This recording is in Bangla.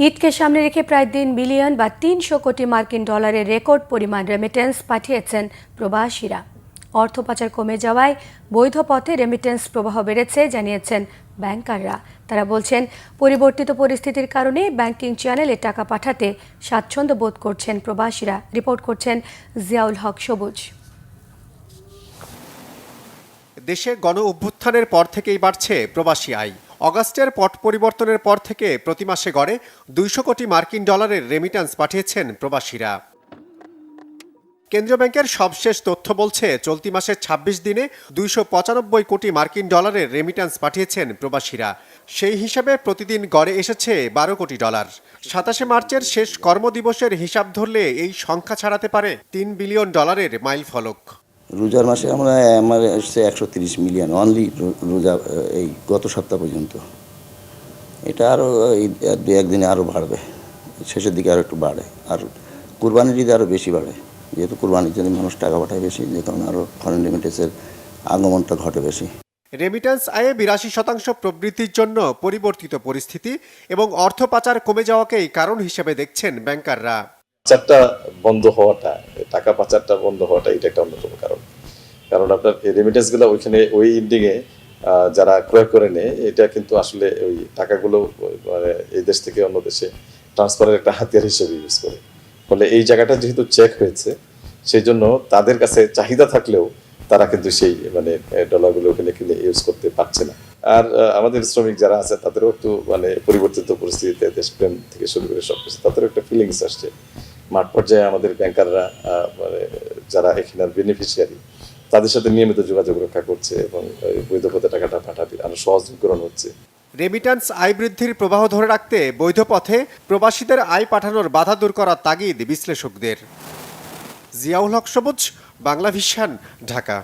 ঈদকে সামনে রেখে প্রায় 3 বিলিয়ন বা 300 কোটি মার্কিন ডলারের রেকর্ড পরিমাণ রেমিটেন্স পাঠিয়েছেন প্রবাসীরা। অর্থ পাচার কমে যাওয়ায় বৈধ পথে রেমিটেন্স প্রবাহ বেড়েছে জানিয়েছেন ব্যাংকাররা। তারা বলছেন, পরিবর্তিত পরিস্থিতির কারণে ব্যাংকিং চ্যানেলে টাকা পাঠাতে স্বাচ্ছন্দ্য বোধ করছেন প্রবাসীরা। রিপোর্ট করছেন জিয়াউল হক সবুজ। দেশে গণ অভ্যুত্থানের পর থেকেই বাড়ছে প্রবাসী আয়। অগাস্টের পট পরিবর্তনের পর থেকে প্রতি মাসে গড়ে 200 কোটি মার্কিন ডলারের রেমিট্যান্স পাঠিয়েছেন প্রবাসীরা। কেন্দ্রীয় ব্যাংকের সবশেষ তথ্য বলছে, চলতি মাসের 26 দিনে 295 কোটি মার্কিন ডলারের রেমিট্যান্স পাঠিয়েছেন প্রবাসীরা। সেই হিসাবে প্রতিদিন গড়ে এসেছে 12 কোটি ডলার। 27 মার্চের শেষ কর্মদিবসের হিসাব ধরলে এই সংখ্যা ছাড়াতে পারে 3 বিলিয়ন ডলারের মাইল ফলক। রোজার মাসে আমার এসছে 130 মিলিয়ন অনলি রোজা, এই গত সপ্তাহ পর্যন্ত। এটা আরও এই 2-1 দিনে আরও বাড়বে, শেষের দিকে আরও একটু বাড়ে। আর কুরবানির ঈদে আরও বেশি বাড়ে, যেহেতু কুরবানির জন্য মানুষ টাকা পাঠায় বেশি, যে কারণে আরও ফরেন রেমিটেন্সের আগমনটা ঘটে বেশি। রেমিট্যান্স আয়ে 82% প্রবৃদ্ধির জন্য পরিবর্তিত পরিস্থিতি এবং অর্থ পাচার কমে যাওয়াকেই কারণ হিসেবে দেখছেন ব্যাংকাররা। পাচারটা বন্ধ হওয়াটা, টাকা পাচারটা বন্ধ হওয়াটা এটা একটা অন্যতম কারণ আপনার রেমিটেন্স গুলো ওইখানে ওই ইন্ডিংয়ে যারা ক্রয় করে নেয়, এটা কিন্তু আসলে ওই টাকাগুলো মানে এই দেশ থেকে অন্য দেশে ট্রান্সফারের একটা হাতিয়ার হিসেবে ইউজ করে। ফলে এই জায়গাটা যেহেতু চেক হয়েছে, সেই জন্য তাদের কাছে চাহিদা থাকলেও তারা কিন্তু সেই মানে ডলারগুলো ওখানে কিনে ইউজ করতে পারছে না। আর আমাদের শ্রমিক যারা আছে তাদেরও একটু মানে পরিবর্তিত পরিস্থিতিতে দেশপ্রেম থেকে শুরু করে সবকিছু তাদেরও একটা ফিলিংস আসছে। মাঠ পর্যায়ে আমাদের ব্যাংকাররা মানে যারা এখানে বেনিফিশিয়ারি, তাদের সাথে নিয়মিত যোগাযোগ রক্ষা করছে এবং বৈধ পথে টাকাটা পাঠাতে আরো সহজীকরণ হচ্ছে। রেমিট্যান্স আয় বৃদ্ধির প্রবাহ ধরে রাখতে বৈধ পথে প্রবাসীদের আয় পাঠানোর বাধা দূর করার তাগিদ বিশ্লেষকদের। জিয়াউল হক সবুজ, বাংলা ভিশন, ঢাকা।